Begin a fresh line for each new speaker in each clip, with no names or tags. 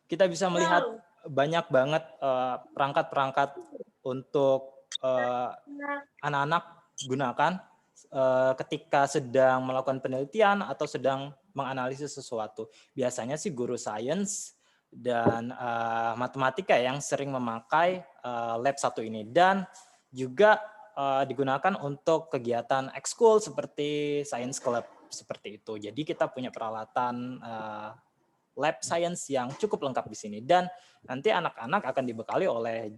kita bisa melihat banyak banget perangkat-perangkat untuk anak-anak gunakan ketika sedang melakukan penelitian atau sedang menganalisis sesuatu. Biasanya sih guru sains dan matematika yang sering memakai lab satu ini, dan juga digunakan untuk kegiatan ekskul seperti science club seperti itu. Jadi kita punya peralatan lab science yang cukup lengkap di sini, dan nanti anak-anak akan dibekali oleh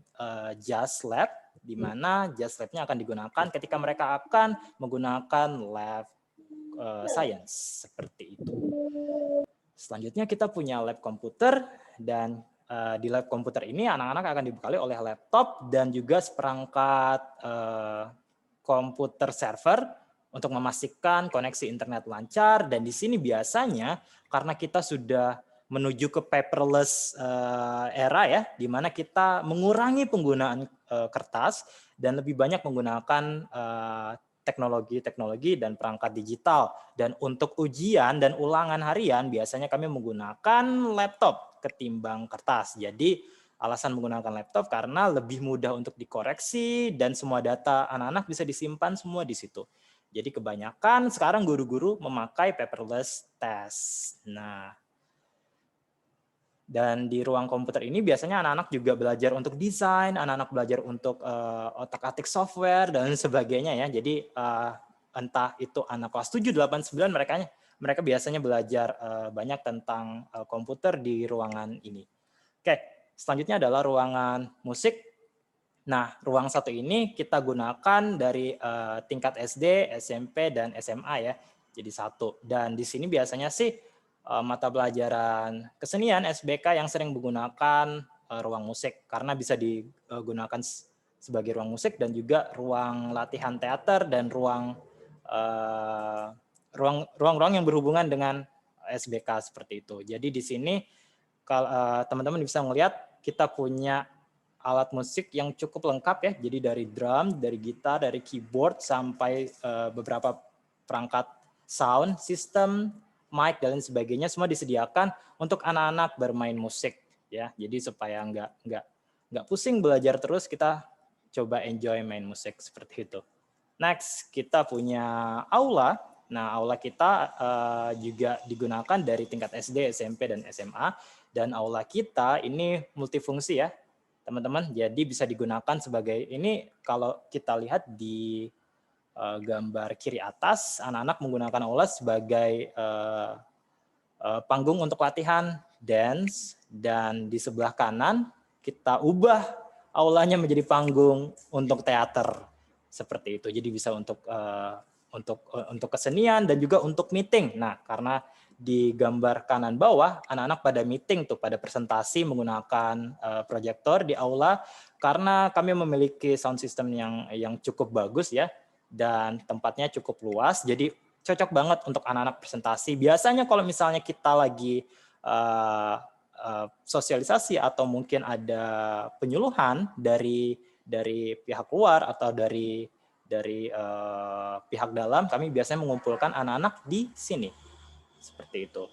Just Lab, di mana Just Lab-nya akan digunakan ketika mereka akan menggunakan lab science seperti itu. Selanjutnya kita punya lab komputer, dan di lab komputer ini anak-anak akan dibekali oleh laptop dan juga seperangkat komputer server untuk memastikan koneksi internet lancar. Dan di sini biasanya karena kita sudah menuju ke paperless era ya, di mana kita mengurangi penggunaan kertas dan lebih banyak menggunakan teknologi dan perangkat digital. Dan untuk ujian dan ulangan harian biasanya kami menggunakan laptop ketimbang kertas. Jadi alasan menggunakan laptop karena lebih mudah untuk dikoreksi dan semua data anak-anak bisa disimpan semua di situ. Jadi kebanyakan sekarang guru-guru memakai paperless test. Nah, dan di ruang komputer ini biasanya anak-anak juga belajar untuk desain, anak-anak belajar untuk otak-atik software dan sebagainya ya. Jadi entah itu anak kelas 7, 8, 9 mereka biasanya belajar banyak tentang komputer di ruangan ini. Oke, selanjutnya adalah ruangan musik. Nah, ruang satu ini kita gunakan dari tingkat SD, SMP, dan SMA ya. Jadi satu. Dan di sini biasanya sih mata pelajaran kesenian SBK yang sering menggunakan ruang musik karena bisa digunakan sebagai ruang musik dan juga ruang latihan teater dan ruang-ruang yang berhubungan dengan SBK seperti itu. Jadi di sini kalau teman-teman bisa melihat kita punya alat musik yang cukup lengkap ya. Jadi dari drum, dari gitar, dari keyboard sampai beberapa perangkat sound system, mic dan sebagainya semua disediakan untuk anak-anak bermain musik ya. Jadi supaya nggak pusing belajar terus, kita coba enjoy main musik seperti itu. Next, kita punya aula. Nah, aula kita juga digunakan dari tingkat SD, SMP, dan SMA. Dan aula kita ini multifungsi ya, teman-teman. Jadi bisa digunakan sebagai, ini kalau kita lihat di gambar kiri atas, anak-anak menggunakan aula sebagai panggung untuk latihan dance, dan di sebelah kanan kita ubah aulanya menjadi panggung untuk teater seperti itu. Jadi bisa untuk kesenian dan juga untuk meeting. Nah, karena di gambar kanan bawah anak-anak pada meeting tuh, pada presentasi menggunakan proyektor di aula, karena kami memiliki sound system yang cukup bagus ya, dan tempatnya cukup luas. Jadi cocok banget untuk anak-anak presentasi. Biasanya kalau misalnya kita lagi sosialisasi atau mungkin ada penyuluhan dari pihak luar atau dari pihak dalam, kami biasanya mengumpulkan anak-anak di sini seperti itu.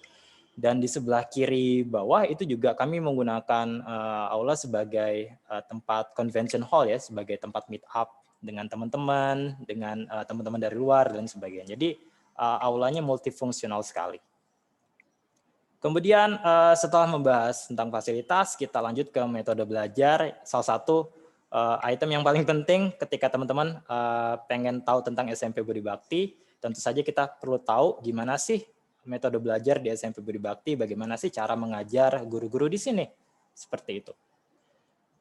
Dan di sebelah kiri bawah itu juga kami menggunakan aula sebagai tempat convention hall ya, sebagai tempat meet up dengan teman-teman, dengan teman-teman dari luar dan sebagainya. Jadi aulanya multifungsional sekali. Kemudian setelah membahas tentang fasilitas, kita lanjut ke metode belajar. Salah satu item yang paling penting ketika teman-teman pengen tahu tentang SMP Budi Bakti, tentu saja kita perlu tahu gimana sih metode belajar di SMP Budi Bakti, bagaimana sih cara mengajar guru-guru di sini. Seperti itu.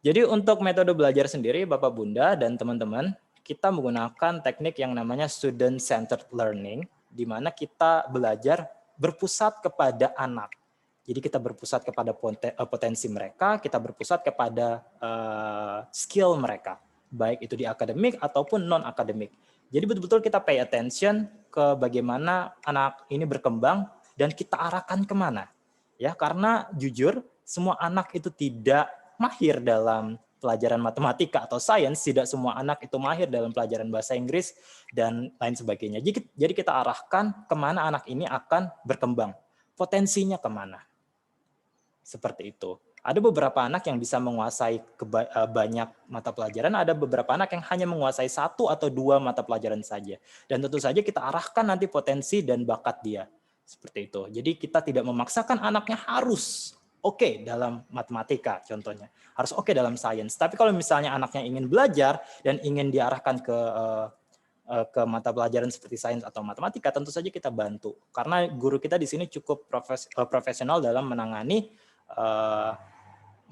Jadi untuk metode belajar sendiri, Bapak Bunda dan teman-teman, kita menggunakan teknik yang namanya student-centered learning, di mana kita belajar berpusat kepada anak. Jadi kita berpusat kepada potensi mereka, kita berpusat kepada skill mereka, baik itu di akademik ataupun non-akademik. Jadi betul-betul kita pay attention ke bagaimana anak ini berkembang dan kita arahkan kemana. Ya, karena jujur semua anak itu tidak mahir dalam pelajaran matematika atau sains, tidak semua anak itu mahir dalam pelajaran bahasa Inggris dan lain sebagainya. Jadi kita arahkan kemana anak ini akan berkembang, potensinya kemana. Seperti itu. Ada beberapa anak yang bisa menguasai banyak mata pelajaran, ada beberapa anak yang hanya menguasai 1 atau 2 mata pelajaran saja. Dan tentu saja kita arahkan nanti potensi dan bakat dia. Seperti itu. Jadi kita tidak memaksakan anaknya harus oke dalam matematika contohnya, harus oke dalam sains. Tapi kalau misalnya anaknya ingin belajar dan ingin diarahkan ke mata pelajaran seperti sains atau matematika, tentu saja kita bantu. Karena guru kita di sini cukup profesional dalam menangani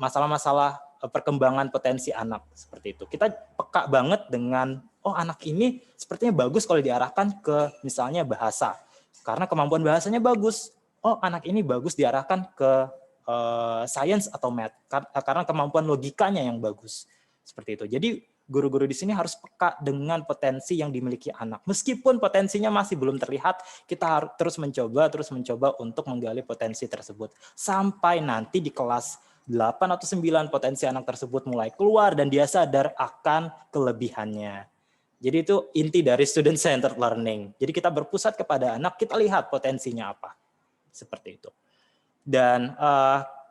masalah-masalah perkembangan potensi anak seperti itu. Kita peka banget dengan anak ini sepertinya bagus kalau diarahkan ke misalnya bahasa. Karena kemampuan bahasanya bagus. Anak ini bagus diarahkan ke sains atau math karena kemampuan logikanya yang bagus. Seperti itu. Jadi guru-guru di sini harus peka dengan potensi yang dimiliki anak. Meskipun potensinya masih belum terlihat, kita harus terus mencoba untuk menggali potensi tersebut. Sampai nanti di kelas 8 atau 9 potensi anak tersebut mulai keluar dan dia sadar akan kelebihannya. Jadi itu inti dari student centered learning. Jadi kita berpusat kepada anak, kita lihat potensinya apa. Seperti itu. Dan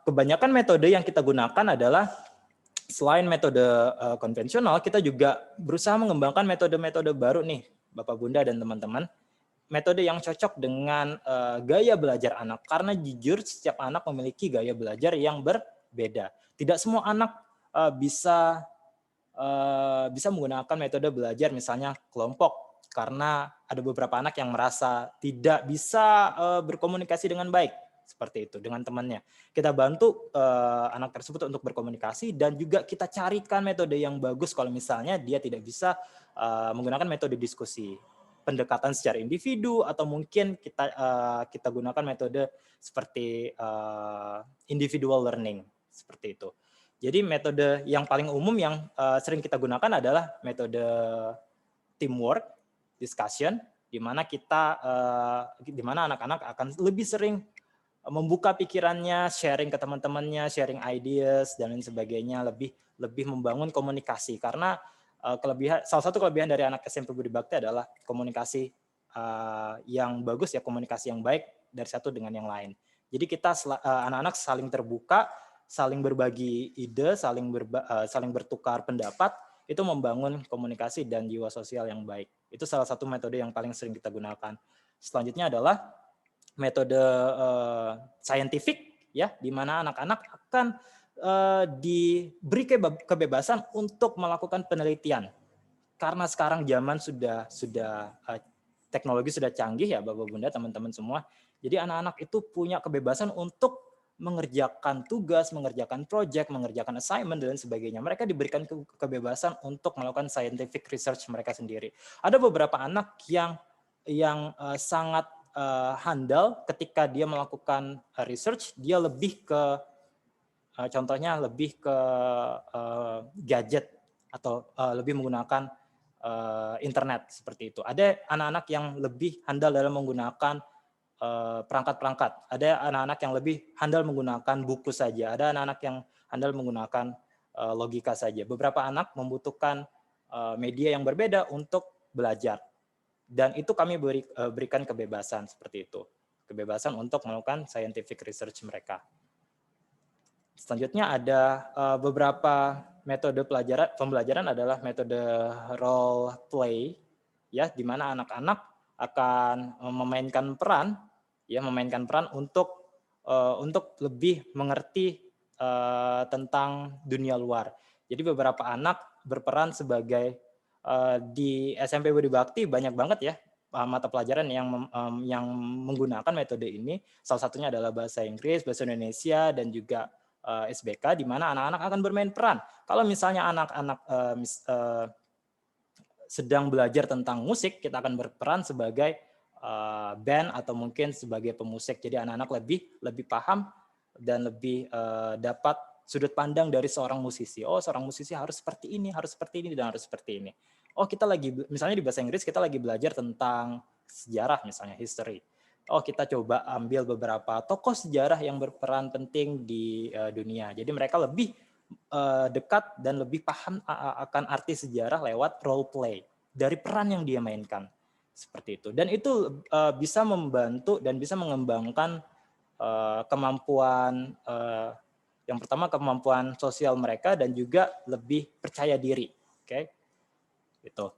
kebanyakan metode yang kita gunakan adalah selain metode konvensional, kita juga berusaha mengembangkan metode-metode baru nih, Bapak Bunda dan teman-teman. Metode yang cocok dengan gaya belajar anak. Karena jujur setiap anak memiliki gaya belajar yang berbeda. Tidak semua anak bisa menggunakan metode belajar misalnya kelompok. Karena ada beberapa anak yang merasa tidak bisa berkomunikasi dengan baik. Seperti itu dengan temannya. Kita bantu anak tersebut untuk berkomunikasi dan juga kita carikan metode yang bagus kalau misalnya dia tidak bisa menggunakan metode diskusi, pendekatan secara individu atau mungkin kita gunakan metode seperti individual learning seperti itu. Jadi metode yang paling umum yang sering kita gunakan adalah metode teamwork, discussion, di mana anak-anak akan lebih sering membuka pikirannya, sharing ke teman-temannya, sharing ideas dan lain sebagainya, lebih membangun komunikasi. Karena salah satu kelebihan dari anak SMP Budi Bakti adalah komunikasi yang bagus ya, komunikasi yang baik dari satu dengan yang lain. Jadi kita anak-anak saling terbuka, saling berbagi ide, saling bertukar pendapat, itu membangun komunikasi dan jiwa sosial yang baik. Itu salah satu metode yang paling sering kita gunakan. Selanjutnya adalah metode scientific ya, di mana anak-anak akan diberi kebebasan untuk melakukan penelitian. Karena sekarang zaman sudah teknologi sudah canggih ya Bapak Bunda, teman-teman semua. Jadi anak-anak itu punya kebebasan untuk mengerjakan tugas, mengerjakan project, mengerjakan assignment dan sebagainya. Mereka diberikan kebebasan untuk melakukan scientific research mereka sendiri. Ada beberapa anak yang sangat handal ketika dia melakukan research, dia lebih ke contohnya lebih ke gadget atau lebih menggunakan internet seperti itu. Ada anak-anak yang lebih handal dalam menggunakan perangkat-perangkat. Ada anak-anak yang lebih handal menggunakan buku saja. Ada anak-anak yang handal menggunakan logika saja. Beberapa anak membutuhkan media yang berbeda untuk belajar. Dan itu kami berikan kebebasan seperti itu. Kebebasan untuk melakukan scientific research mereka. Selanjutnya ada beberapa metode pembelajaran adalah metode role play, ya, di mana anak-anak akan memainkan peran untuk lebih mengerti tentang dunia luar. Jadi beberapa anak berperan sebagai di SMP Budi Bakti banyak banget ya mata pelajaran yang menggunakan metode ini. Salah satunya adalah bahasa Inggris, bahasa Indonesia, dan juga SBK, di mana anak-anak akan bermain peran. Kalau misalnya anak-anak sedang belajar tentang musik, kita akan berperan sebagai band atau mungkin sebagai pemusik. Jadi anak-anak lebih paham dan lebih dapat sudut pandang dari seorang musisi. Seorang musisi harus seperti ini, dan harus seperti ini. Kita lagi, misalnya di bahasa Inggris kita lagi belajar tentang sejarah, misalnya history. Kita coba ambil beberapa tokoh sejarah yang berperan penting di dunia. Jadi mereka lebih dekat dan lebih paham akan arti sejarah lewat role play dari peran yang dia mainkan. Seperti itu. Dan itu bisa membantu dan bisa mengembangkan kemampuan yang pertama kemampuan sosial mereka dan juga lebih percaya diri. Oke, gitu.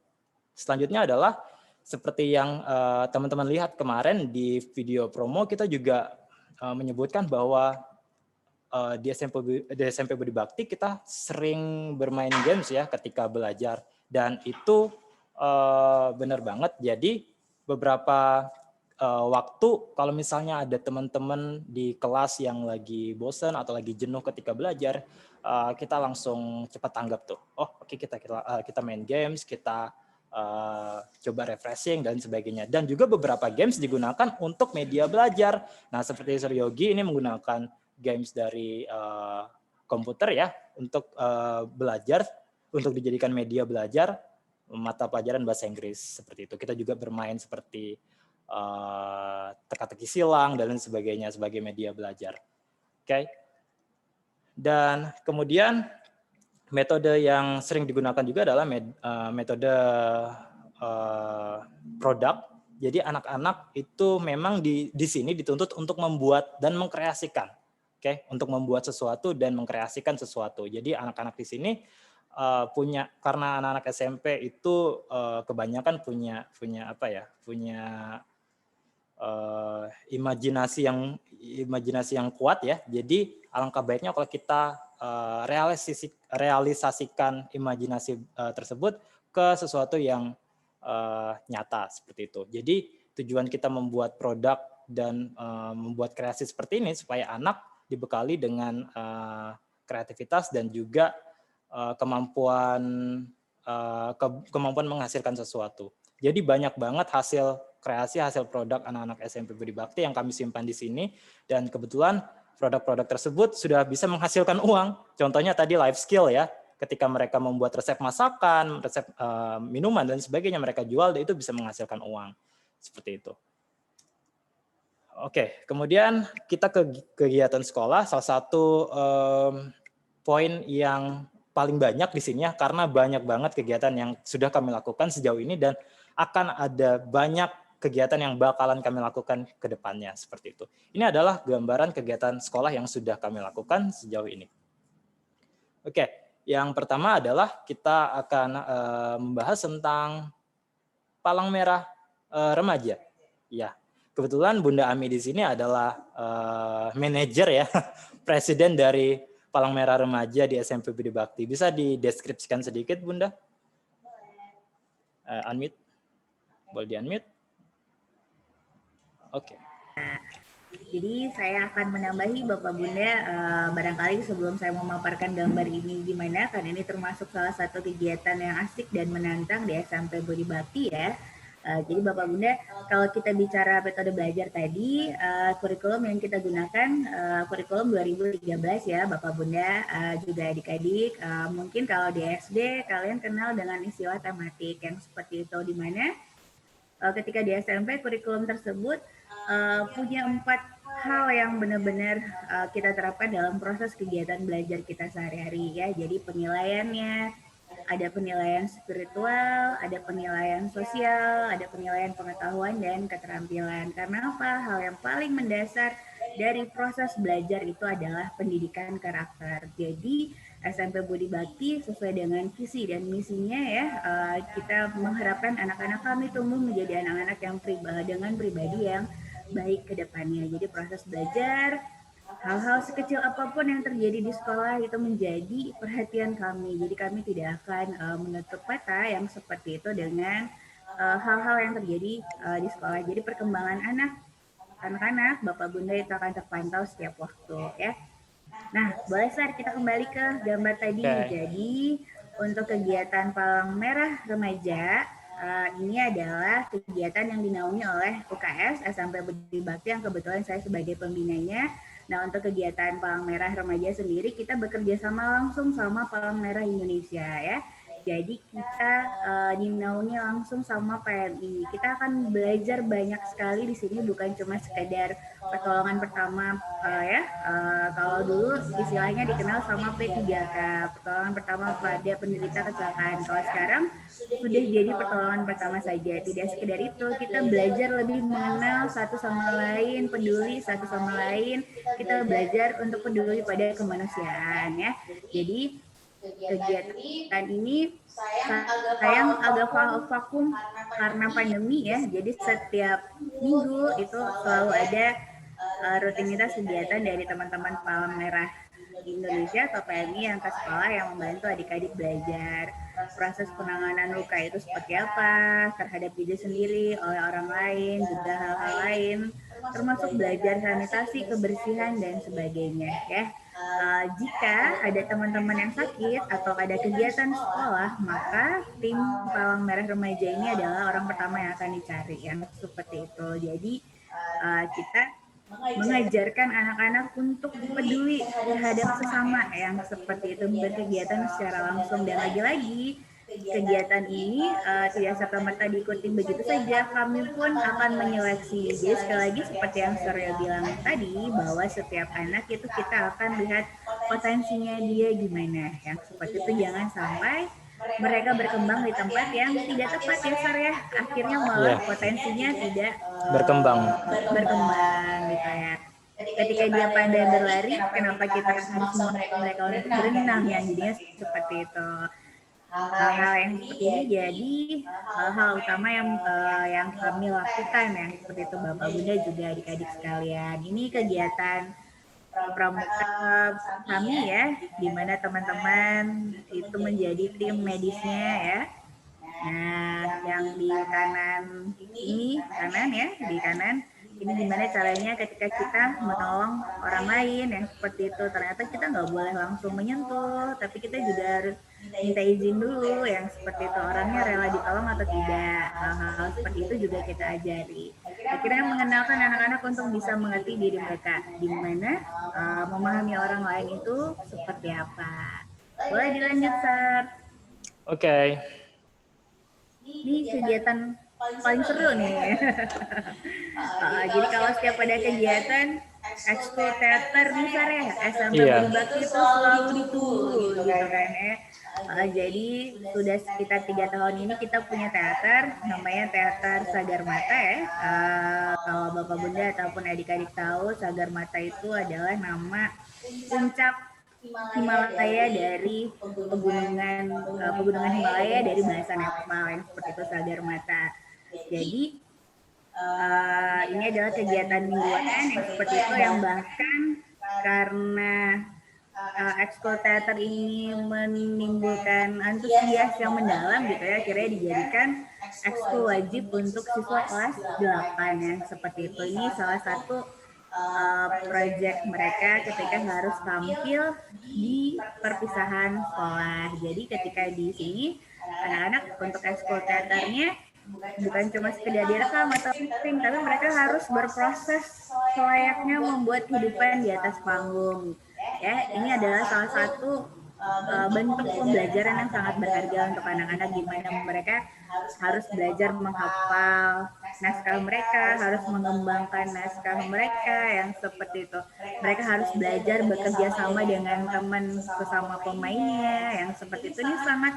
Selanjutnya adalah seperti yang teman-teman lihat kemarin di video promo, kita juga menyebutkan bahwa di SMP Budi Bakti kita sering bermain games ya ketika belajar, dan itu benar banget. Jadi beberapa waktu kalau misalnya ada teman-teman di kelas yang lagi bosan atau lagi jenuh ketika belajar, kita langsung cepat tanggap tuh. Oh, oke, kita main games, kita coba refreshing dan sebagainya. Dan juga beberapa games digunakan untuk media belajar. Nah, seperti Suryogi ini menggunakan games dari komputer ya untuk belajar, untuk dijadikan media belajar mata pelajaran bahasa Inggris seperti itu. Kita juga bermain seperti teka-teki silang dan lain sebagainya sebagai media belajar. Oke. Dan kemudian metode yang sering digunakan juga adalah metode produk. Jadi anak-anak itu memang di sini dituntut untuk membuat dan mengkreasikan. Oke, untuk membuat sesuatu dan mengkreasikan sesuatu. Jadi anak-anak di sini punya, karena anak-anak SMP itu kebanyakan punya apa ya? Punya imajinasi yang kuat ya. Jadi alangkah baiknya kalau kita realisasikan imajinasi tersebut ke sesuatu yang nyata seperti itu. Jadi tujuan kita membuat produk dan membuat kreasi seperti ini supaya anak dibekali dengan kreativitas dan juga kemampuan menghasilkan sesuatu. Jadi banyak banget hasil kreasi, hasil produk anak-anak SMP Budi Bakti yang kami simpan di sini, dan kebetulan produk-produk tersebut sudah bisa menghasilkan uang. Contohnya tadi life skill ya, ketika mereka membuat resep masakan, resep minuman dan sebagainya mereka jual, dan itu bisa menghasilkan uang. Seperti itu. Oke, kemudian kita ke kegiatan sekolah. Salah satu poin yang paling banyak di sini ya, karena banyak banget kegiatan yang sudah kami lakukan sejauh ini dan akan ada banyak kegiatan yang bakalan kami lakukan ke depannya seperti itu. Ini adalah gambaran kegiatan sekolah yang sudah kami lakukan sejauh ini. Oke, yang pertama adalah kita akan membahas tentang Palang Merah Remaja. Ya, kebetulan Bunda Ami di sini adalah manajer ya, presiden dari Palang Merah Remaja di SMP Budi Bakti. Bisa dideskripsikan sedikit, Bunda? Unmute. Boleh di-unmute? Oke.
Jadi saya akan menambahi Bapak Bunda, barangkali sebelum saya memaparkan gambar ini gimana, karena ini termasuk salah satu kegiatan yang asik dan menantang di SMP Budi Bakti ya. Jadi Bapak Bunda, kalau kita bicara metode belajar tadi, kurikulum yang kita gunakan kurikulum 2013 ya Bapak Bunda, juga adik-adik. Mungkin kalau di SD kalian kenal dengan istilah tematik yang seperti itu, di mana ketika di SMP kurikulum tersebut punya 4 hal yang benar-benar kita terapkan dalam proses kegiatan belajar kita sehari-hari ya. Jadi penilaiannya, ada penilaian spiritual, ada penilaian sosial, ada penilaian pengetahuan dan keterampilan. Karena apa? Hal yang paling mendasar dari proses belajar itu adalah pendidikan karakter. Jadi SMP Budi Bakti sesuai dengan visi dan misinya ya, kita mengharapkan anak-anak kami tumbuh menjadi anak-anak yang dengan pribadi yang baik ke depannya. Jadi proses belajar, hal-hal sekecil apapun yang terjadi di sekolah itu menjadi perhatian kami. Jadi kami tidak akan menutup mata yang seperti itu dengan hal-hal yang terjadi di sekolah. Jadi perkembangan anak-anak, Bapak Bunda itu akan terpantau setiap waktu ya. Nah, boleh Sar kita kembali ke gambar tadi. Okay. Jadi untuk kegiatan Palang Merah Remaja, ini adalah kegiatan yang dinaungi oleh UKS SMP Budi Bakti yang kebetulan saya sebagai pembinanya. Nah, untuk kegiatan Palang Merah Remaja sendiri kita bekerja sama langsung sama Palang Merah Indonesia ya. Jadi kita dinaungi langsung sama PMI. Kita akan belajar banyak sekali di sini, bukan cuma sekedar pertolongan pertama ya. Kalau dulu istilahnya dikenal sama P3K, pertolongan pertama pada penderita kecelakaan. Kalau sekarang sudah jadi pertolongan pertama saja. Tidak sekedar itu, kita belajar lebih mengenal satu sama lain, peduli satu sama lain. Kita belajar untuk peduli pada kemanusiaan ya. Jadi kegiatan ini sayang agak vakum karena pandemi ya. Jadi setiap minggu itu selalu ada rutinitas kegiatan dari teman-teman Palang Merah Indonesia atau PMI yang ke sekolah yang membantu adik-adik belajar proses penanganan luka itu seperti apa terhadap diri sendiri oleh orang lain, juga hal-hal lain, termasuk belajar sanitasi, kebersihan dan sebagainya ya. Jika ada teman-teman yang sakit atau ada kegiatan sekolah, maka tim Palang Merah Remaja ini adalah orang pertama yang akan dicari, yang seperti itu. Jadi kita mengajarkan anak-anak untuk peduli terhadap sesama yang seperti itu, berkegiatan secara langsung. Dan lagi-lagi kegiatan ini tidak serta-merta diikuti begitu saja, kami pun akan menyeleksi. Jadi sekali lagi seperti yang Surya bilang tadi, bahwa setiap anak itu kita akan lihat potensinya dia gimana, yang seperti itu. Jangan sampai mereka berkembang di tempat yang tidak tepat ya Sar ya, akhirnya malah potensinya tidak
berkembang
gitu ya. Ketika dia pandai berlari, kenapa kita harus mereka untuk berenang ya, jadinya seperti itu. Hal-hal yang seperti ini jadi hal utama yang kami lakukan ya, seperti itu Bapak Bunda juga adik-adik sekalian. Ini kegiatan pramuka kami ya, di mana teman-teman itu menjadi tim medisnya ya. Nah, yang di kanan ini, di kanan, ini gimana caranya ketika kita menolong orang lain yang seperti itu. Ternyata kita nggak boleh langsung menyentuh, tapi kita juga harus minta izin dulu yang seperti itu, orangnya rela ditolong atau tidak. Hal-hal seperti itu juga kita ajari. Akhirnya mengenalkan anak-anak untuk bisa mengerti diri mereka, di mana memahami orang lain itu seperti apa. Boleh dilanjut, Sar?
Oke.
Ini kegiatan paling seru nih. Jadi kalau setiap ada kegiatan ekskul teater nih Sar ya, SMP Budi Bakti itu selalu ditunggu gitu kan ya. Jadi sudah sekitar 3 tahun ini kita punya teater, namanya Teater Sagar Mata ya. Kalau Bapak Bunda ataupun adik-adik tahu, Sagar Mata itu adalah nama puncak Himalaya dari pegunungan Himalaya dari bahasa Nepal yang seperti itu, Sagar Mata. Jadi ini adalah kegiatan mingguan yang seperti itu, yang bahkan karena ekskul teater ini menimbulkan antusias yang mendalam gitu ya, akhirnya dijadikan ekskul wajib untuk siswa kelas 8 ya, seperti itu. Ini salah satu project mereka ketika harus tampil di perpisahan sekolah. Jadi ketika di sini anak-anak untuk ekskul teaternya bukan cuma sekedar direkam atau syuting, tapi mereka harus berproses selayaknya membuat kehidupan di atas panggung. Ya, ini adalah salah satu bentuk pembelajaran yang sangat berharga untuk anak-anak, di mana mereka harus belajar menghafal naskah mereka, harus mengembangkan naskah mereka yang seperti itu. Mereka harus belajar bekerja sama dengan teman sesama pemainnya yang seperti itu. Ini sangat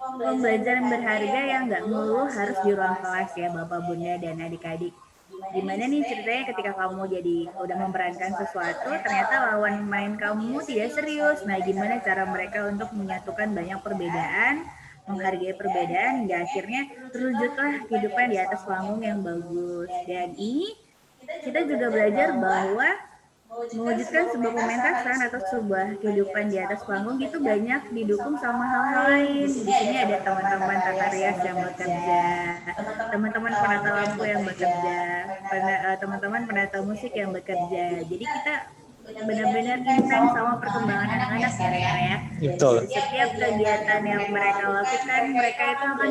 pembelajaran berharga yang nggak melulu harus di ruang kelas ya Bapak Bunda dan adik-adik. Gimana nih ceritanya ketika kamu jadi udah memerankan sesuatu, ternyata lawan main kamu tidak serius. Nah, gimana cara mereka untuk menyatukan banyak perbedaan, menghargai perbedaan, hingga akhirnya terwujudlah kehidupan di atas panggung yang bagus. Dan ini kita juga belajar bahwa mewujudkan sebuah pementasan atau sebuah kehidupan di atas panggung itu banyak didukung sama hal-hal lain. Di sini ada teman-teman tata rias yang bekerja, teman-teman penata lampu yang bekerja, teman-teman penata musik yang bekerja. Jadi kita benar-benar intens sama perkembangan anak-anak ya.
Betul.
Setiap kegiatan yang mereka lakukan, mereka itu akan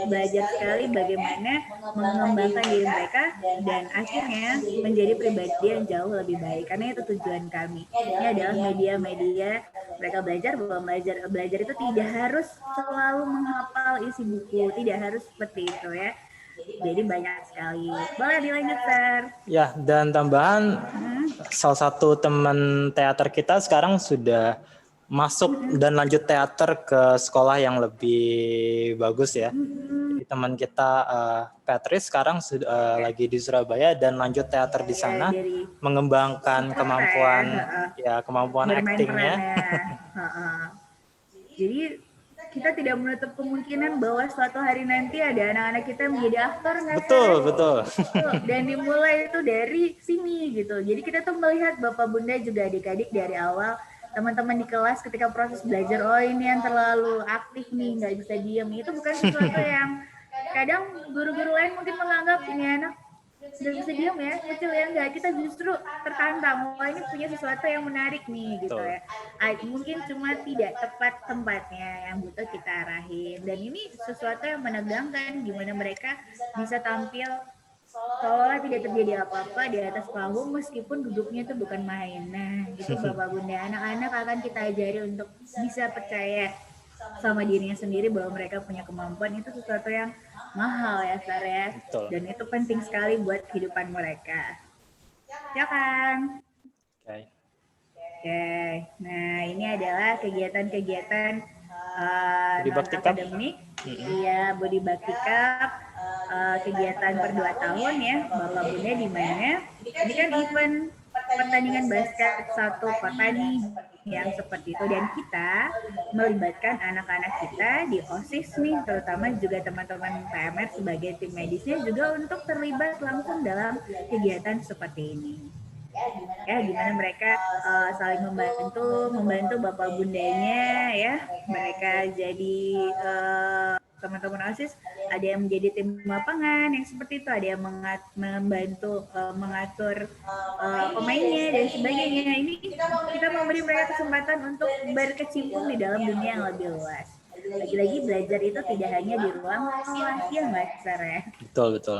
belajar sekali bagaimana mengembangkan diri mereka dan akhirnya menjadi pribadi yang jauh lebih baik. Karena itu tujuan kami. Ini adalah media-media mereka belajar bahwa belajar itu tidak harus selalu menghafal isi buku, tidak harus seperti itu ya. Jadi banyak sekali. Boleh dilanjut, Sir.
Ya, dan tambahan salah satu teman teater kita sekarang sudah masuk dan lanjut teater ke sekolah yang lebih bagus ya. Jadi teman kita Patrice sekarang lagi di Surabaya dan lanjut teater di sana, mengembangkan kemampuan aktingnya.
Jadi kita tidak menutup kemungkinan bahwa suatu hari nanti ada anak-anak kita yang menjadi aktor, nggak?
Betul.
Dan dimulai itu dari sini gitu. Jadi kita tuh melihat Bapak Bunda juga adik-adik dari awal, teman-teman di kelas ketika proses belajar, oh ini yang terlalu aktif nih, nggak bisa diem. Itu bukan sesuatu yang kadang guru-guru lain mungkin menganggap ini anak sudah bisa diam ya, kecil ya, enggak, kita justru tertantang, wah ini punya sesuatu yang menarik nih gitu ya. Mungkin cuma tidak tepat tempatnya yang butuh kita arahin, dan ini sesuatu yang menegangkan gimana mereka bisa tampil seolah tidak terjadi apa-apa di atas panggung meskipun duduknya itu bukan main. Nah itu Bapak Bunda, anak-anak akan kita ajari untuk bisa percaya sama dirinya sendiri bahwa mereka punya kemampuan, itu sesuatu yang mahal ya, Sar ya. Dan itu penting sekali buat kehidupan mereka. Ya kan? Oke. Nah, ini adalah kegiatan-kegiatan akademik. Iya, Budi Bakti Cup, kegiatan per 2 tahun ya, Bapak Bunda, di mana ini kan event pertandingan basket satu kota nih yang seperti itu, dan kita melibatkan anak-anak kita di OSIS nih, terutama juga teman-teman PMR sebagai tim medisnya juga untuk terlibat langsung dalam kegiatan seperti ini. Ya, gimana mereka saling membantu Bapak Bundanya ya, mereka jadi teman-teman OSIS, ada yang menjadi tim lapangan yang seperti itu, ada yang membantu mengatur pemainnya dan sebagainya. Ini kita memberi mereka kesempatan untuk berkecimpung di dalam dunia yang lebih luas. Lagi-lagi belajar itu tidak hanya di ruang kelas, ya nggak, Sarah?
Betul.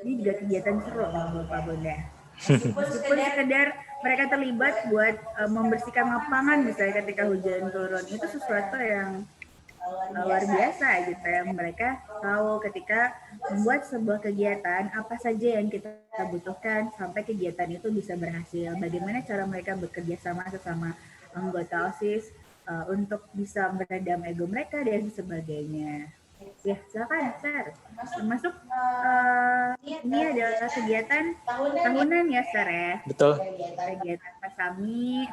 Ini juga kegiatan seru Bapak Bunda. Meskipun sekedar mereka terlibat buat membersihkan lapangan misalnya ketika hujan turun, itu sesuatu yang luar biasa gitu, yang mereka tahu ketika membuat sebuah kegiatan apa saja yang kita butuhkan sampai kegiatan itu bisa berhasil, bagaimana cara mereka bekerja sama sesama anggota OSIS untuk bisa meredam ego mereka dan sebagainya. Ya, silakan, Sar. Termasuk ini adalah kegiatan tahunan ya, Sar ya.
Betul.
Kegiatan Pasami,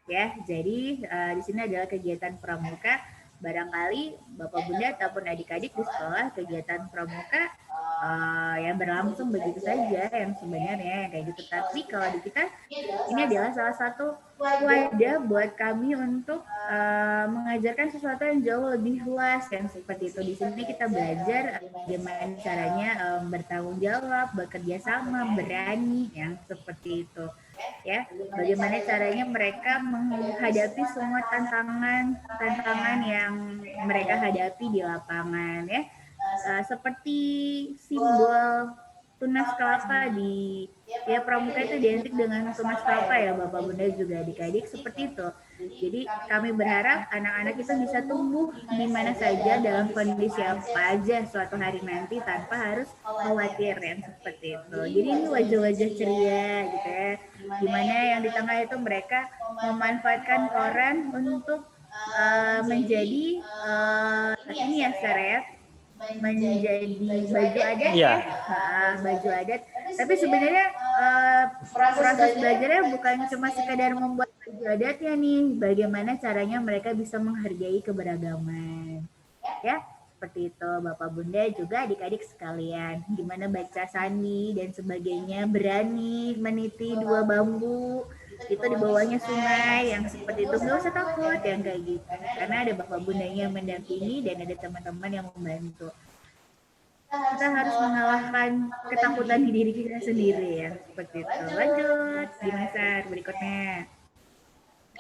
ya. Jadi di sini adalah kegiatan pramuka. Barangkali Bapak Bunda ataupun adik-adik di sekolah kegiatan pramuka yang berlangsung begitu saja, yang sebenarnya kayak gitu. Tapi kalau di kita ini adalah salah satu wadah buat kami untuk mengajarkan sesuatu yang jauh lebih luas, yang seperti itu. Di sini kita belajar bagaimana caranya bertanggung jawab, bekerja sama, berani, yang seperti itu. Ya, bagaimana caranya mereka menghadapi semua tantangan yang mereka hadapi di lapangan ya. Seperti simbol tunas kelapa di pramuka itu identik dengan tunas kelapa ya Bapak Bunda juga adik-adik, seperti itu. Jadi kami berharap anak-anak kita bisa tumbuh di mana saja dalam kondisi apa aja suatu hari nanti tanpa harus khawatir yang seperti itu. Jadi ini wajah-wajah ceria gitu ya, dimana yang di tengah itu mereka memanfaatkan koran untuk menjadi ini ya, Saret, menjadi baju adat ya, baju adat. Tapi sebenarnya proses belajarnya bukan cuma sekadar membuat baju adatnya nih, bagaimana caranya mereka bisa menghargai keberagaman. Ya, seperti itu Bapak Bunda juga adik-adik sekalian. Gimana baca sandi dan sebagainya, berani meniti 2 bambu itu di bawahnya sungai yang seperti itu, nggak usah takut yang kayak gitu, karena ada Bapak Bundanya yang mendampingi dan ada teman-teman yang membantu. Kita harus mengalahkan ketakutan di diri kita sendiri ya, seperti itu. Lanjut di masa berikutnya.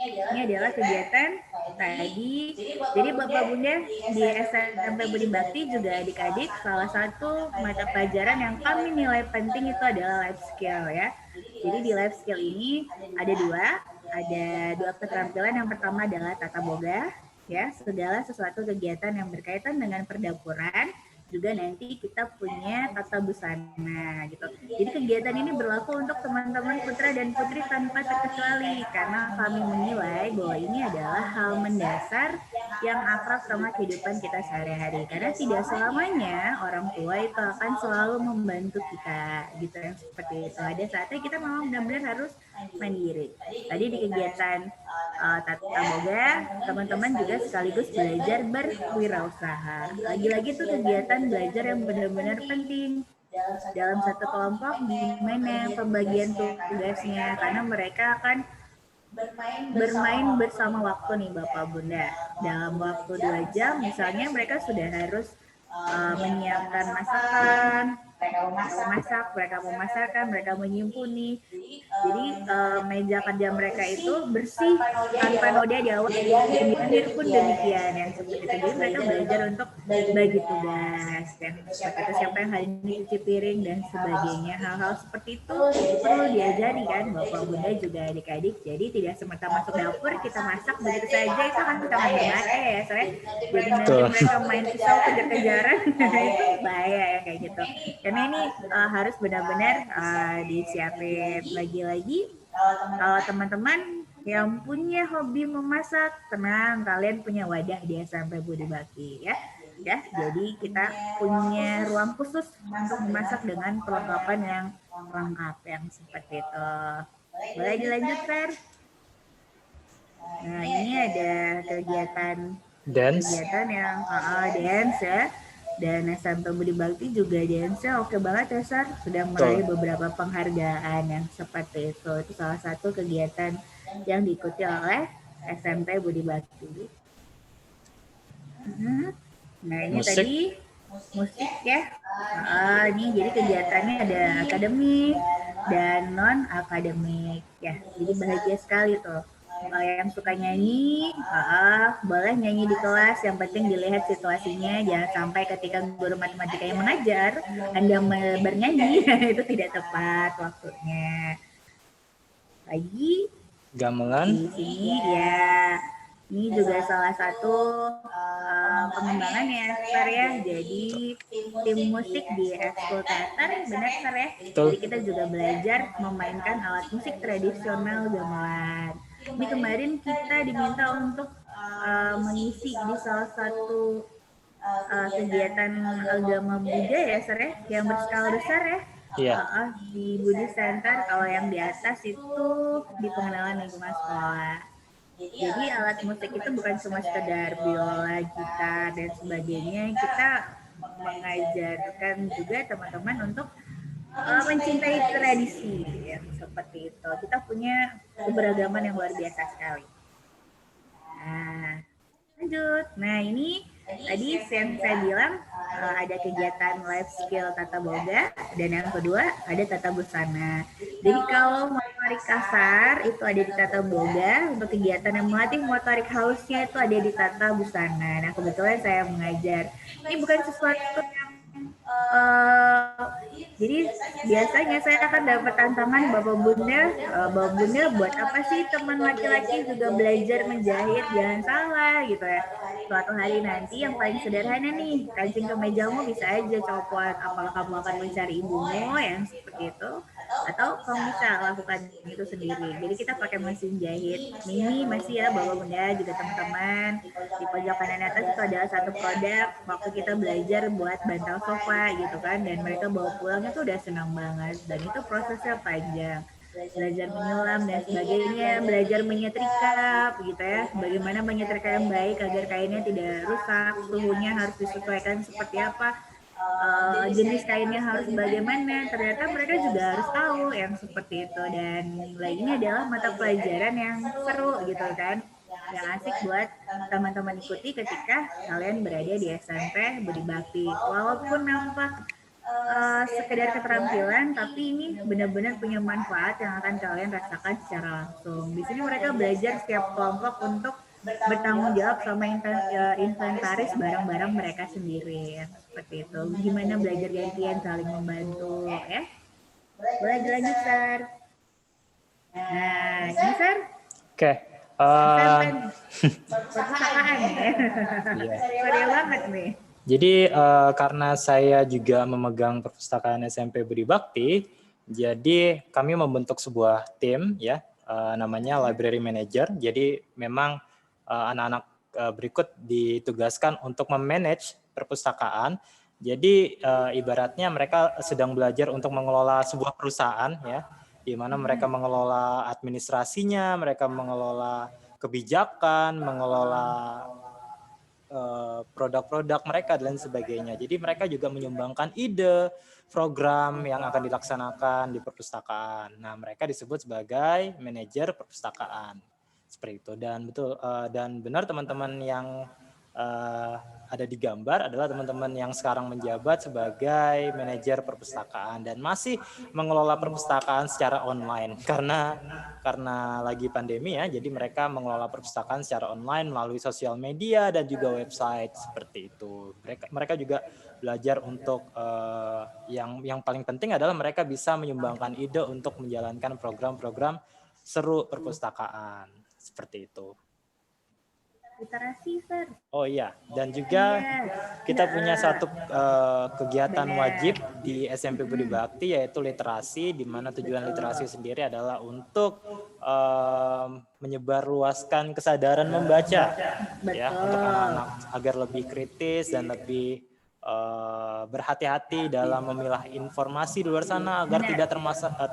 Ini adalah kegiatan tadi. Jadi Bapak Bunda di SMP Budi Bakti juga adik-adik, salah satu mata pelajaran yang kami nilai penting itu adalah life skill ya. Jadi di life skill ini ada 2, ada 2 keterampilan. Yang pertama adalah tata boga, ya, segala sesuatu kegiatan yang berkaitan dengan perdapuran. Juga nanti kita punya tata busana gitu. Jadi kegiatan ini berlaku untuk teman-teman putra dan putri tanpa terkecuali karena kami menilai bahwa ini adalah hal mendasar yang akrab sama kehidupan kita sehari-hari. Karena tidak selamanya orang tua itu akan selalu membantu kita gitu, yang seperti itu. Ada saatnya kita memang benar-benar harus mandiri. Tadi di kegiatan Tata Boga, teman-teman juga sekaligus belajar berwirausaha. Lagi-lagi tuh kegiatan belajar yang benar-benar penting dalam satu kelompok, gimana pembagian tugasnya, karena mereka akan bermain bersama waktu nih Bapak Bunda. Dalam waktu 2 jam misalnya mereka sudah harus menyiapkan masakan, mereka memasarkan, mereka menyimpuni. Jadi meja kerja mereka itu bersih tanpa noda di awal. Kemudian pun demikian yang seperti itu. Jadi mereka belajar untuk bagi tugas, dan seperti itu, siapa yang hari ini cuci piring dan sebagainya. Hal-hal seperti itu perlu diajari kan Bapak Bunda juga adik-adik. Jadi tidak semata masuk dapur kita masak begitu saja, itu kan kita main berbahaya ya, soalnya jadi nanti mereka main pisau kejar-kejaran itu bahaya ya kayak gitu. Karena ini harus benar-benar disiapin. Lagi-lagi kalau teman-teman yang punya hobi memasak, tenang, kalian punya wadah di SMP Budi Bakti ya. Ya, jadi kita punya ruang khusus untuk memasak dengan perlengkapan yang lengkap yang seperti itu. Boleh dilanjut, Fer? Nah, ini ada kegiatan yang dance ya. Dan SMP Budi Bakti juga dance-nya oke banget ya, Sar. Sudah meraih beberapa penghargaan yang seperti itu. Itu salah satu kegiatan yang diikuti oleh SMP Budi Bakti. Nah, ini tadi musik ya. Ini jadi kegiatannya ada akademik dan non akademik ya. Jadi bahagia sekali tuh. Yang suka nyanyi, boleh nyanyi di kelas. Yang penting dilihat situasinya. Jangan sampai ketika guru matematika yang mengajar, Anda bernyanyi, itu tidak tepat waktunya. Lagi
gamelan
di sini ya. Ini juga salah satu pengembangan ya, Sar ya. Jadi tim musik di ekskul teater, benar Sar ya. Jadi kita juga belajar memainkan alat musik tradisional gamelan. Ini kemarin kita diminta untuk mengisi di salah satu kegiatan agama Buddha ya, Sar ya, yang berskala besar ya. Di Budi Center. Kalau yang di atas itu di pengenalan lingkungan sekolah. Jadi alat musik itu bukan cuma sekedar biola, gitar, dan sebagainya. Kita mengajarkan juga teman-teman untuk mencintai tradisi, ya, seperti itu. Kita punya keberagaman yang luar biasa sekali. Nah, lanjut. Nah, ini tadi yang saya bilang ada kegiatan life skill tata boga, dan yang kedua ada tata busana. Jadi kalau motorik kasar itu ada di tata boga, untuk kegiatan yang melatih motorik halusnya itu ada di tata busana. Nah, kebetulan saya mengajar. Ini bukan sesuatu yang jadi biasanya saya akan dapat tantangan Bapak Bunda buat apa sih teman laki-laki juga belajar menjahit, jangan salah gitu ya. Suatu hari nanti yang paling sederhana nih, kancing kemejamu bisa aja copot. Apakah kamu akan mencari ibumu yang seperti itu, atau kamu bisa lakukan itu sendiri. Jadi kita pakai mesin jahit mini masih ya Bapak Bunda juga teman-teman. Di pojok kanan atas itu adalah satu produk waktu kita belajar buat bantal sofa gitu kan, dan mereka bawa pulang itu udah senang banget, dan itu prosesnya panjang. Belajar menyulam dan sebagainya, belajar menyetrika gitu ya, bagaimana menyetrika yang baik agar kainnya tidak rusak, suhunya harus disesuaikan seperti apa, jenis kainnya harus bagaimana. Ternyata mereka juga harus tahu yang seperti itu, dan nilai ini adalah mata pelajaran yang seru gitu kan, yang asik buat teman-teman ikuti ketika kalian berada di SMP Budi Bakti. Walaupun nampak sekedar keterampilan, tapi ini benar-benar punya manfaat yang akan kalian rasakan secara langsung. Di sini mereka belajar setiap kelompok untuk bertanggung jawab sama inventaris barang-barang mereka sendiri ya, seperti itu. Gimana belajar gantian saling membantu ya. Boleh dilanjut, Sar. Nah, ini Sar
Oke.
SMP nih, perpustakaan ya.
Iya.
Sorry banget nih.
Jadi karena saya juga memegang perpustakaan SMP Budi Bakti, jadi kami membentuk sebuah tim ya, namanya Library Manager. Jadi memang anak-anak berikut ditugaskan untuk memanage perpustakaan. Jadi ibaratnya mereka sedang belajar untuk mengelola sebuah perusahaan ya, di mana mereka mengelola administrasinya, mereka mengelola kebijakan, mengelola produk-produk mereka dan sebagainya. Jadi mereka juga menyumbangkan ide, program yang akan dilaksanakan di perpustakaan. Nah, mereka disebut sebagai manajer perpustakaan. Seperti itu. Dan betul dan benar teman-teman yang ada di gambar adalah teman-teman yang sekarang menjabat sebagai manajer perpustakaan dan masih mengelola perpustakaan secara online karena lagi pandemi ya, jadi mereka mengelola perpustakaan secara online melalui sosial media dan juga website seperti itu. Mereka juga belajar untuk yang paling penting adalah mereka bisa menyumbangkan ide untuk menjalankan program-program seru perpustakaan seperti itu.
Literasi, Sir.
Oh iya, dan juga kita punya satu kegiatan wajib di SMP Budi Bakti yaitu literasi, di mana tujuan literasi sendiri adalah untuk menyebarluaskan kesadaran membaca, ya, untuk anak-anak agar lebih kritis dan lebih berhati-hati dalam memilah informasi di luar sana agar tidak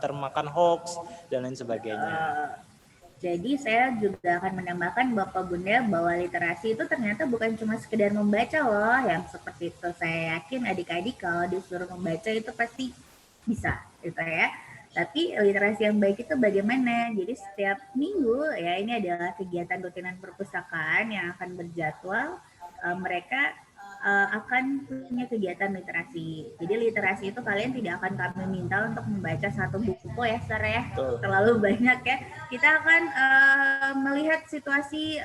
termakan hoax dan lain sebagainya.
Jadi saya juga akan menambahkan Bapak Bunda bahwa literasi itu ternyata bukan cuma sekedar membaca loh, yang seperti itu. Saya yakin adik-adik kalau disuruh membaca itu pasti bisa, gitu ya. Tapi literasi yang baik itu bagaimana? Jadi setiap minggu ya ini adalah kegiatan rutinan perpustakaan yang akan berjadwal. Mereka akan punya kegiatan literasi. Jadi literasi itu kalian tidak akan kami minta untuk membaca satu buku ya, Sar ya. Terlalu banyak ya. Kita akan melihat situasi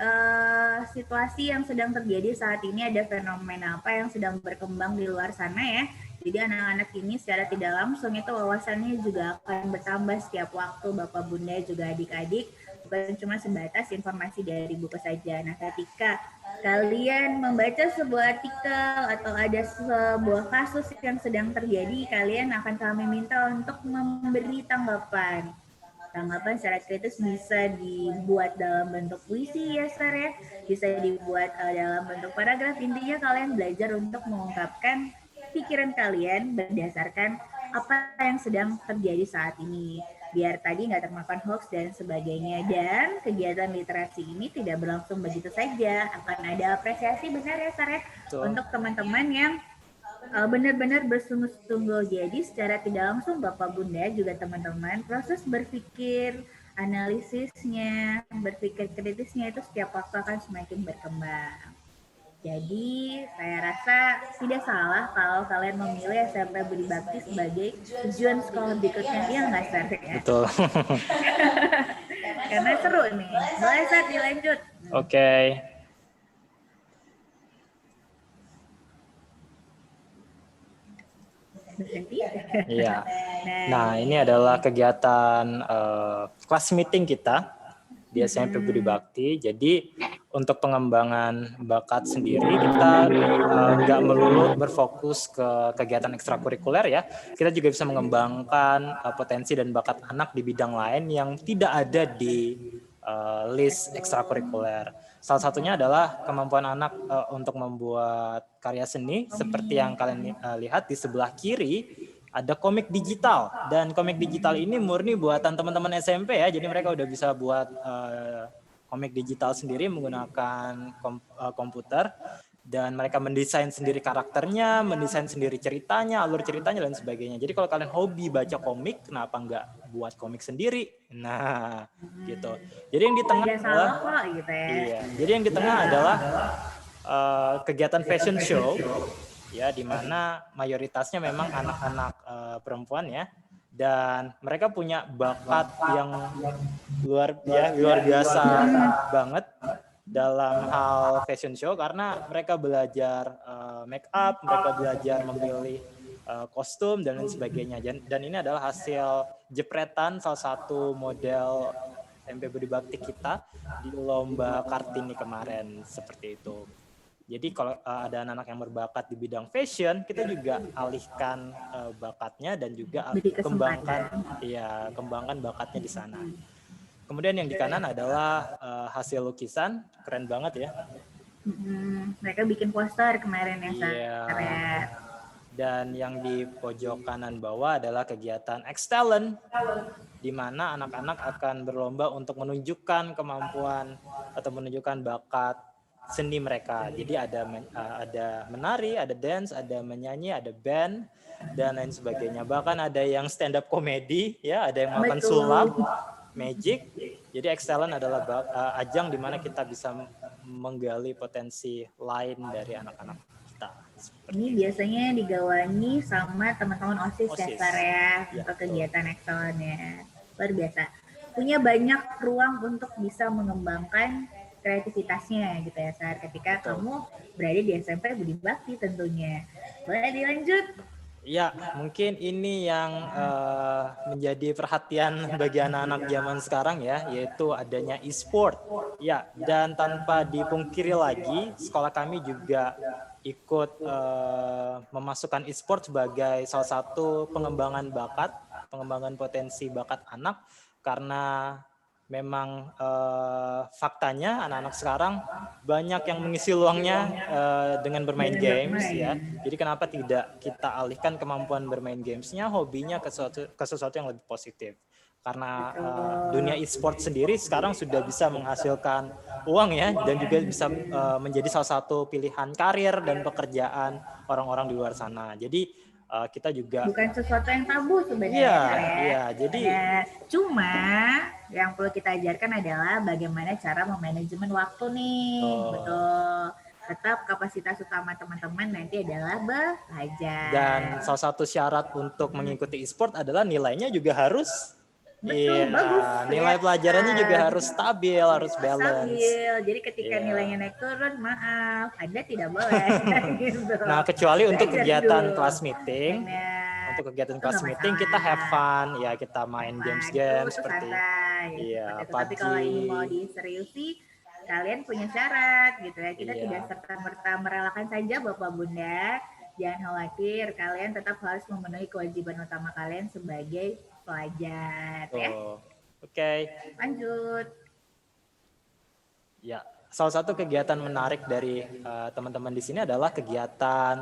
yang sedang terjadi saat ini, ada fenomena apa yang sedang berkembang di luar sana ya. Jadi anak-anak ini secara tidak langsung itu wawasannya juga akan bertambah setiap waktu, Bapak Bunda juga adik-adik. Bukan cuma sebatas informasi dari buku saja. Nah, ketika kalian membaca sebuah artikel atau ada sebuah kasus yang sedang terjadi, kalian akan kami minta untuk memberi tanggapan. Tanggapan secara kritis bisa dibuat dalam bentuk puisi ya, Sar ya. Bisa dibuat dalam bentuk paragraf. Intinya kalian belajar untuk mengungkapkan pikiran kalian berdasarkan apa yang sedang terjadi saat ini. Biar tadi nggak termakan hoax dan sebagainya. Dan kegiatan literasi ini tidak berlangsung begitu saja. Akan ada apresiasi, benar ya, Sar ya? Untuk teman-teman yang benar-benar bersungguh-sungguh. Jadi secara tidak langsung Bapak Bunda juga teman-teman proses berpikir, analisisnya, berpikir kritisnya itu setiap waktu akan semakin berkembang. Jadi saya rasa tidak salah kalau kalian memilih SMP Budi Bakti sebagai tujuan sekolah berikutnya, dia nggak, Sar ya?
Betul.
Karena seru nih. Boleh, Sar, dilanjut.
Oke. Iya. Nah, ini adalah kegiatan kelas meeting kita di SMP Budi Bakti. Jadi untuk pengembangan bakat sendiri kita nggak melulu berfokus ke kegiatan ekstrakurikuler ya. Kita juga bisa mengembangkan potensi dan bakat anak di bidang lain yang tidak ada di list ekstrakurikuler. Salah satunya adalah kemampuan anak untuk membuat karya seni seperti yang kalian lihat di sebelah kiri. Ada komik digital, dan komik digital ini murni buatan teman-teman SMP ya, jadi mereka udah bisa buat komik digital sendiri menggunakan komputer, dan mereka mendesain sendiri karakternya, mendesain sendiri ceritanya, alur ceritanya dan sebagainya. Jadi kalau kalian hobi baca komik, kenapa nggak buat komik sendiri? Nah, gitu. Jadi yang di tengah adalah
gitu ya.
Iya, jadi yang di tengah adalah kegiatan fashion show. Ya, di mana mayoritasnya memang anak-anak perempuan ya, dan mereka punya bakat yang luar biasa banget dalam hal fashion show karena mereka belajar make up, mereka belajar memilih kostum dan lain sebagainya. Dan ini adalah hasil jepretan salah satu model SMP Budi Bakti kita di lomba Kartini kemarin seperti itu. Jadi kalau ada anak-anak yang berbakat di bidang fashion, kita juga alihkan bakatnya dan juga kembangkan bakatnya di sana. Kemudian yang di kanan adalah hasil lukisan, keren banget ya.
Mereka bikin poster kemarin ya,
Iya. Dan yang di pojok kanan bawah adalah kegiatan X-Talent, di mana anak-anak akan berlomba untuk menunjukkan kemampuan atau menunjukkan bakat seni mereka. Jadi ada menari, ada dance, ada menyanyi, ada band dan lain sebagainya. Bahkan ada yang stand up comedy, ya, ada yang melakukan sulap, magic. Jadi X-Talent adalah ajang di mana kita bisa menggali potensi lain dari anak-anak kita.
Ini biasanya digawangi sama teman-teman OSIS. Ya, untuk kegiatan X-Talent-nya. Luar biasa. Punya banyak ruang untuk bisa mengembangkan kreativitasnya gitu ya, Sar. Ketika kamu berada di SMP Budi Bakti tentunya. Boleh dilanjut?
Ya, mungkin ini yang menjadi perhatian bagi anak-anak zaman sekarang ya, yaitu adanya e-sport. Ya, dan tanpa dipungkiri lagi, sekolah kami juga ikut memasukkan e-sport sebagai salah satu pengembangan bakat, pengembangan potensi bakat anak, karena memang faktanya anak-anak sekarang banyak yang mengisi luangnya dengan bermain games ya. Jadi kenapa tidak kita alihkan kemampuan bermain gamesnya, hobinya ke sesuatu yang lebih positif. Karena dunia e-sport sendiri sekarang sudah bisa menghasilkan uang ya, dan juga bisa menjadi salah satu pilihan karir dan pekerjaan orang-orang di luar sana. Jadi kita juga
bukan sesuatu yang tabu sebenarnya.
Iya, jadi
cuma yang perlu kita ajarkan adalah bagaimana cara memanajemen waktu nih. Betul. Tetap kapasitas utama teman-teman nanti adalah belajar.
Dan salah satu syarat untuk mengikuti e-sport adalah nilainya juga harus
bagus.
Nilai pelajarannya juga harus stabil, harus balance.
Jadi ketika nilainya naik turun, maaf, Anda tidak boleh. Gitu.
Nah, kecuali untuk kegiatan kelas meeting. Untuk kegiatan kelas meeting kita have fun, ya kita main game seperti
Tapi kalau ini mau diseriusi, kalian punya syarat gitu ya. Kita tidak serta-merta merelakan saja Bapak Bunda. Jangan khawatir, kalian tetap harus memenuhi kewajiban utama kalian sebagai pelajar. Ya.
Oke.
Lanjut.
Ya, salah satu kegiatan menarik dari teman-teman di sini adalah kegiatan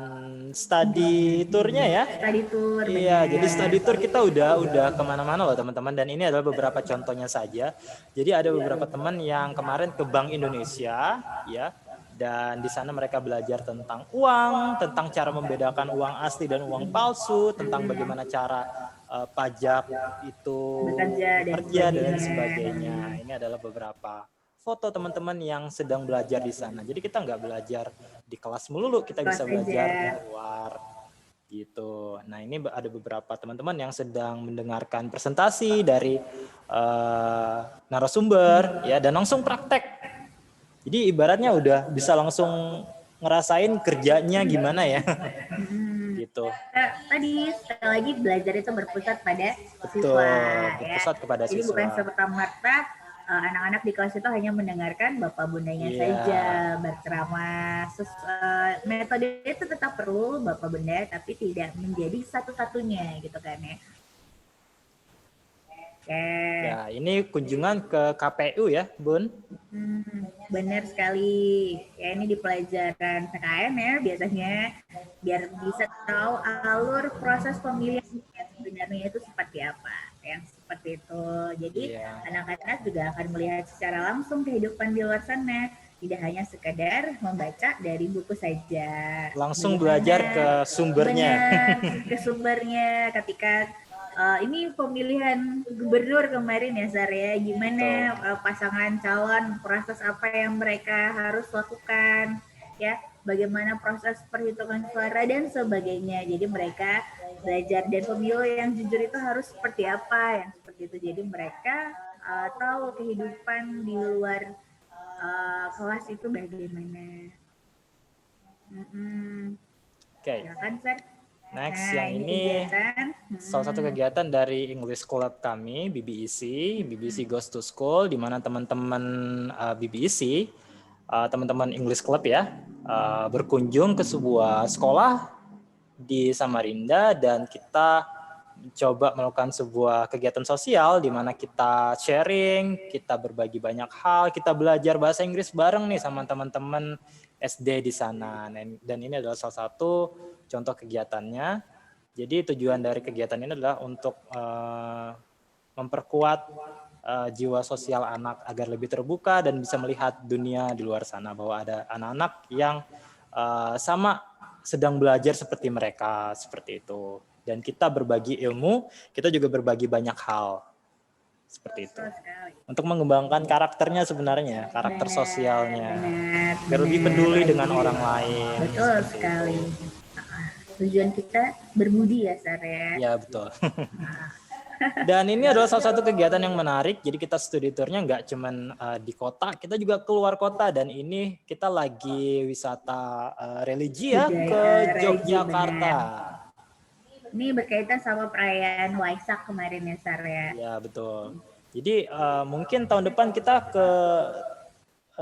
study tour-nya ya.
Study tour.
Iya, jadi study tour kita udah kemana-mana loh teman-teman, dan ini adalah beberapa contohnya saja. Jadi ada beberapa teman yang kemarin ke Bank Indonesia, ya, dan di sana mereka belajar tentang uang, tentang cara membedakan uang asli dan uang palsu, tentang bagaimana cara pajak itu bekerja dan sebagainya. Ini adalah beberapa foto teman-teman yang sedang belajar di sana. Jadi kita nggak belajar di kelas melulu, kita bisa belajar di luar gitu. Nah, ini ada beberapa teman-teman yang sedang mendengarkan presentasi dari narasumber ya, dan langsung praktek. Jadi ibaratnya udah bisa langsung ngerasain kerjanya gimana ya. Gitu.
Tadi sekali lagi belajar itu berpusat pada siswa.
Berpusat kepada siswa.
Jadi bukan serta-merta anak-anak di kelas itu hanya mendengarkan bapak bundanya saja berceramah. Metode itu tetap perlu bapak bunda, tapi tidak menjadi satu-satunya gitu kan ya.
Ya, ini kunjungan ke KPU ya, Bun?
Benar sekali. Ya, ini di pelajaran PKN ya biasanya, biar bisa tahu alur proses pemilihan yang sebenarnya itu seperti apa. Yang seperti itu. Jadi anak-anak juga akan melihat secara langsung kehidupan di luar sana. Tidak hanya sekedar membaca dari buku saja.
Langsung belajar ke sumbernya.
Ke sumbernya ketika ini pemilihan gubernur kemarin ya Zar ya, gimana pasangan calon, proses apa yang mereka harus lakukan ya, bagaimana proses perhitungan suara dan sebagainya. Jadi mereka belajar, dan pemilu yang jujur itu harus seperti apa, yang seperti itu. Jadi mereka tahu kehidupan di luar kelas itu bagaimana.
Oke.
Ya kan Zar?
Next,
Nah,
yang
ini
ini
kegiatan.
salah satu kegiatan dari English Club kami, BBEC Goes to School, di mana teman-teman BBEC, teman-teman English Club ya, berkunjung ke sebuah sekolah di Samarinda dan kita coba melakukan sebuah kegiatan sosial di mana kita sharing, kita berbagi banyak hal, kita belajar bahasa Inggris bareng nih sama teman-teman SD di sana. Dan ini adalah salah satu contoh kegiatannya. Jadi tujuan dari kegiatan ini adalah untuk memperkuat jiwa sosial anak agar lebih terbuka dan bisa melihat dunia di luar sana, bahwa ada anak-anak yang sama sedang belajar seperti mereka, seperti itu. Dan kita berbagi ilmu, kita juga berbagi banyak hal, seperti itu. Untuk mengembangkan karakternya sebenarnya, karakter sosialnya, biar lebih peduli dengan orang lain.
Betul sekali. Tujuan kita berbudi ya, Sar ya.
Ya, betul. Dan ini adalah salah satu kegiatan yang menarik. Jadi kita studi tournya nggak cuman di kota, kita juga keluar kota. Dan ini kita lagi wisata religi ya ke Yogyakarta.
Ini berkaitan sama perayaan Waisak kemarin ya, Sar ya.
Ya, betul. Jadi mungkin tahun depan kita ke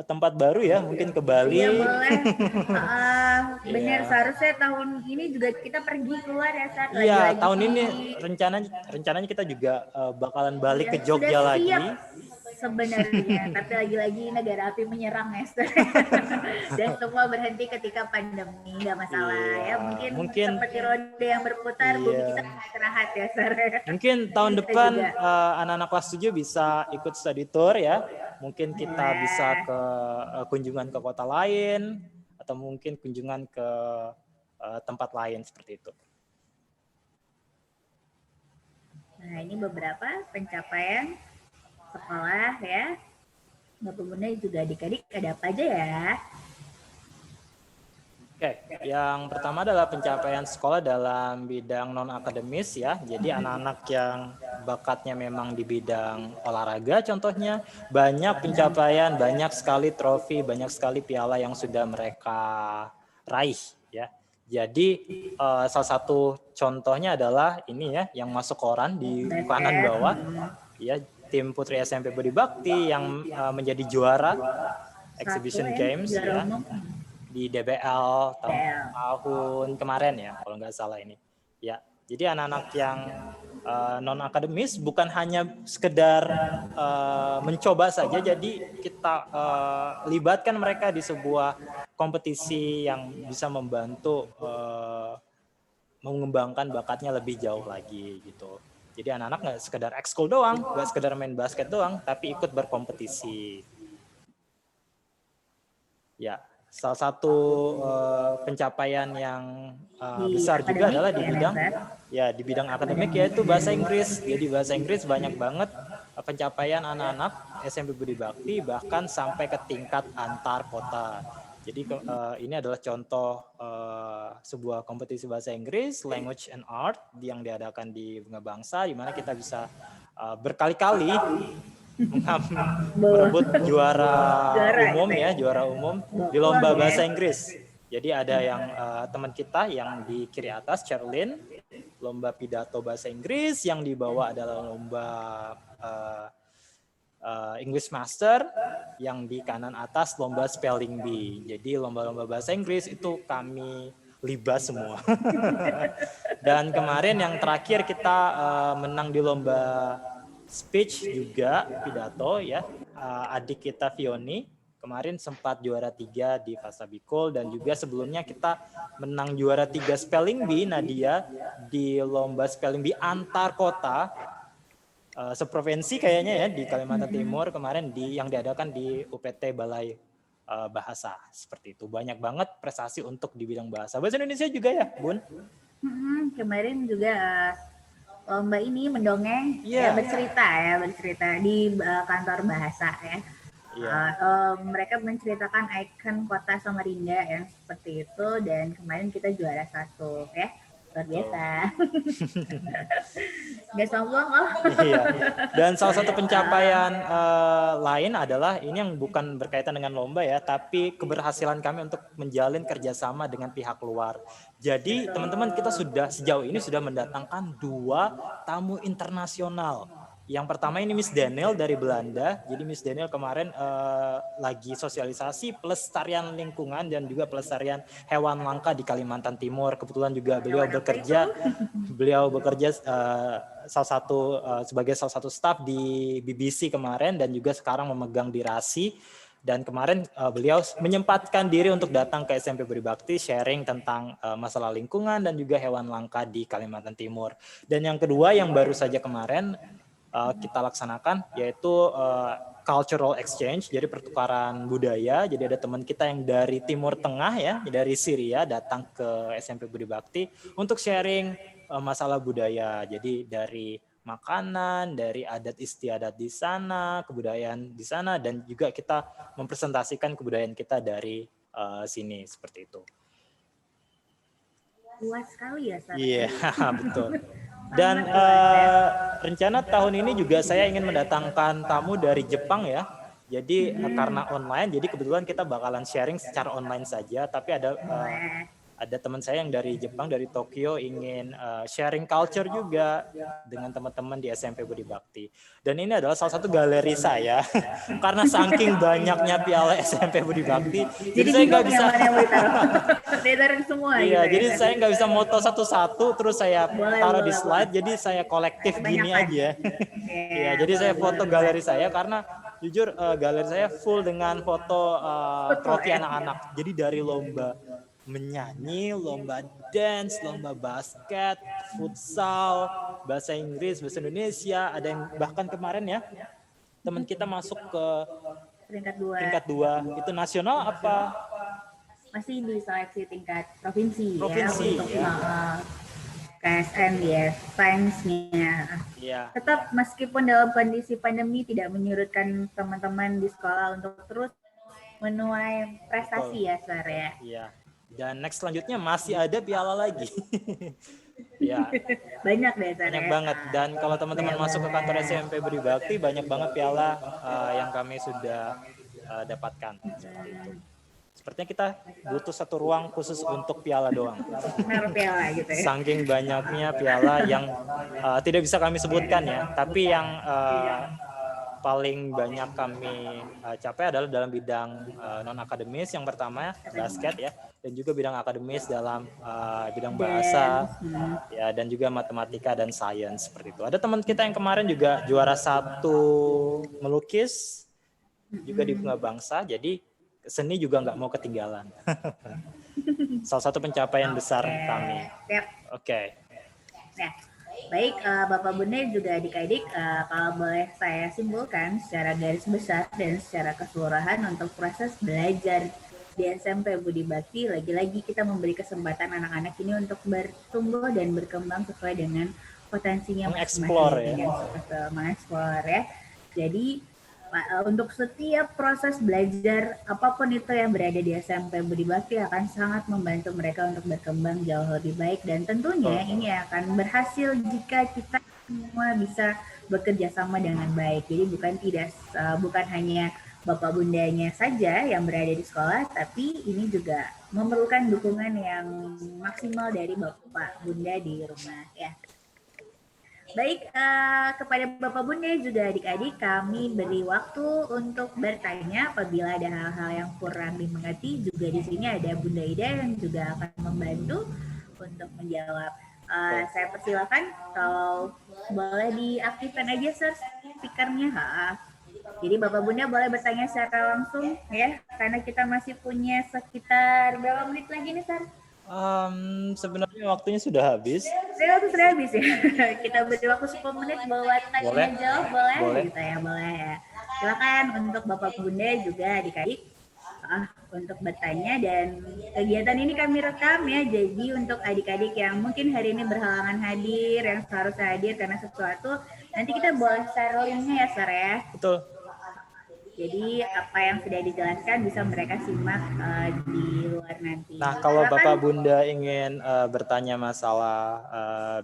tempat baru ya, mungkin ke Bali.
Iya boleh. Benar, seharusnya tahun ini juga kita pergi keluar ya, Sar.
Iya, tahun ini rencananya kita juga bakalan balik ke Jogja lagi.
Sebenarnya, tapi lagi-lagi negara api menyerang ya, dan semua berhenti ketika pandemi, nggak masalah ya. Mungkin seperti roda yang berputar, bumi kita istirahat ya, Sar.
Mungkin tahun depan anak-anak kelas 7 bisa ikut study tour ya. Mungkin kita bisa ke kunjungan ke kota lain atau mungkin kunjungan ke tempat lain seperti itu.
Nah, ini beberapa pencapaian sekolah ya. Bapak Bunda juga adik-adik ada apa aja ya?
Oke, yang pertama adalah pencapaian sekolah dalam bidang non-akademis ya. Jadi anak-anak yang bakatnya memang di bidang olahraga contohnya, banyak pencapaian, banyak sekali trofi, banyak sekali piala yang sudah mereka raih ya. Jadi salah satu contohnya adalah ini ya, yang masuk koran di kanan bawah ya, tim Putri SMP Budi Bakti yang menjadi juara Exhibition Games ya di DBL tahun kemarin ya, kalau nggak salah ini. Ya, jadi anak-anak yang non akademis bukan hanya sekedar mencoba saja, jadi kita libatkan mereka di sebuah kompetisi yang bisa membantu mengembangkan bakatnya lebih jauh lagi gitu. Jadi anak-anak nggak sekedar ekskul doang, nggak sekedar main basket doang, tapi ikut berkompetisi. Ya, salah satu pencapaian yang besar juga adalah di bidang akademik, yaitu bahasa Inggris. Jadi bahasa Inggris banyak banget pencapaian anak-anak SMP Budi Bakti, bahkan sampai ke tingkat antar kota. Jadi ini adalah contoh sebuah kompetisi bahasa Inggris, Language and Art, yang diadakan di Bunga Bangsa, di mana kita bisa berkali-kali merebut juara umum di lomba bahasa Inggris. Jadi ada yang teman kita yang di kiri atas, Charlene, lomba pidato bahasa Inggris, yang di bawah adalah lomba English Master, yang di kanan atas lomba Spelling Bee. Jadi lomba-lomba bahasa Inggris itu kami libas semua. Dan kemarin yang terakhir kita menang di lomba speech juga, pidato ya. Adik kita Fioni kemarin sempat juara 3 di Fasabikul, dan juga sebelumnya kita menang juara 3 Spelling Bee, Nadia, di lomba Spelling Bee antar kota seprovinsi kayaknya ya, di Kalimantan Timur kemarin, yang diadakan di UPT Balai Bahasa. Seperti itu. Banyak banget prestasi untuk di bidang bahasa. Bahasa Indonesia juga ya, Bun?
Kemarin juga lomba ini mendongeng, bercerita di kantor bahasa ya. Mereka menceritakan ikon kota Samarinda yang seperti itu, dan kemarin kita juara 1 ya. Luar biasa. Nggak sombong loh.
Iya. Dan salah satu pencapaian lain adalah ini yang bukan berkaitan dengan lomba ya, tapi keberhasilan kami untuk menjalin kerjasama dengan pihak luar. Jadi teman-teman kita sudah sejauh ini sudah mendatangkan 2 tamu internasional. Yang pertama ini Miss Daniel dari Belanda. Jadi Miss Daniel kemarin lagi sosialisasi pelestarian lingkungan dan juga pelestarian hewan langka di Kalimantan Timur. Kebetulan juga beliau bekerja sebagai salah satu staf di BBC kemarin dan juga sekarang memegang di RASI. Dan kemarin beliau menyempatkan diri untuk datang ke SMP Budi Bakti sharing tentang masalah lingkungan dan juga hewan langka di Kalimantan Timur. Dan yang kedua yang baru saja kemarin kita laksanakan yaitu cultural exchange, jadi pertukaran budaya. Jadi ada teman kita yang dari Timur Tengah ya, dari Syria datang ke SMP Budi Bakti untuk sharing masalah budaya. Jadi dari makanan, dari adat istiadat di sana, kebudayaan di sana, dan juga kita mempresentasikan kebudayaan kita dari sini seperti itu.
Luas sekali ya, Sar.
Iya, betul. Dan rencana tahun ini juga saya ingin mendatangkan tamu dari Jepang ya. Jadi karena online, jadi kebetulan kita bakalan sharing secara online saja. Tapi ada teman saya yang dari Jepang, dari Tokyo, ingin sharing culture juga dengan teman-teman di SMP Budi Bakti. Dan ini adalah salah satu galeri saya, karena saking banyaknya piala SMP Budi Bakti, jadi saya nggak bisa.
Ditaruh semua.
Iya,
gitu
jadi
ya,
saya nggak bisa moto satu-satu, terus saya taruh di slide,
boleh.
jadi saya kolektif gini
Kebanyakan.
aja. Iya, jadi saya foto galeri saya karena jujur galeri saya full dengan foto trofi anak-anak. Jadi dari lomba menyanyi, lomba dance, lomba basket, futsal, bahasa Inggris, bahasa Indonesia, ada yang bahkan kemarin ya teman kita masuk ke peringkat 2. Itu nasional apa?
Masih di seleksi tingkat provinsi
ya untuk
KSN ya, sainsnya.
Iya.
Tetap meskipun dalam kondisi pandemi tidak menyurutkan teman-teman di sekolah untuk terus menuai prestasi. Betul. Ya, Sar ya.
Iya. Dan next selanjutnya masih ada piala lagi. Ya.
Banyak deh, Sar.
Banyak banget. Dan kalau teman-teman masuk ke kantor SMP Budi Bakti, banyak banget piala yang kami sudah dapatkan. Seperti itu. Sepertinya kita butuh satu ruang khusus untuk piala doang.
Naruh piala gitu ya.
Saking banyaknya piala yang tidak bisa kami sebutkan ya. Tapi yang paling banyak kami capai adalah dalam bidang non-akademis. Yang pertama basket ya, dan juga bidang akademis dalam bidang bahasa ya, dan juga matematika dan sains seperti itu. Ada teman kita yang kemarin juga juara 1 melukis juga di Bunga Bangsa, jadi seni juga nggak mau ketinggalan. Salah satu pencapaian besar kami. Oke.
Nah, baik Bapak Bunda juga adik-adik, kalau boleh saya simpulkan secara garis besar dan secara keseluruhan untuk proses belajar di SMP Budi Bakti, lagi-lagi kita memberi kesempatan anak-anak ini untuk bertumbuh dan berkembang sesuai dengan potensinya masing-masing, mengeksplor ya. Jadi untuk setiap proses belajar apapun itu yang berada di SMP Budi Bakti akan sangat membantu mereka untuk berkembang jauh lebih baik, dan tentunya ini akan berhasil jika kita semua bisa bekerja sama dengan baik. Jadi bukan hanya Bapak Bundanya saja yang berada di sekolah, tapi ini juga memerlukan dukungan yang maksimal dari Bapak Bunda di rumah ya. Baik, kepada Bapak Bunda juga adik-adik, kami beri waktu untuk bertanya apabila ada hal-hal yang kurang dimengerti. Juga di sini ada Bunda Ida yang juga akan membantu untuk menjawab. Saya persilakan, kalau boleh diaktifkan aja, Sir, speakernya. Jadi Bapak Bunda boleh bertanya secara langsung ya, karena kita masih punya sekitar berapa menit lagi nih, Sir?
Sebenarnya waktunya sudah habis.
Sudah habis ya. Kita beri waktu 10 menit buat tanya jawab, boleh? Gitu ya, boleh ya. Silakan untuk Bapak Bunda juga adik-adik untuk bertanya, dan kegiatan ini kami rekam ya. Jadi untuk adik-adik yang mungkin hari ini berhalangan hadir, yang seharusnya hadir karena sesuatu, nanti kita boleh share linknya ya, Sar ya.
Betul.
Jadi apa yang sudah dijelaskan bisa mereka simak di luar nanti.
Nah, kalau
Silakan.
Bapak Bunda ingin bertanya masalah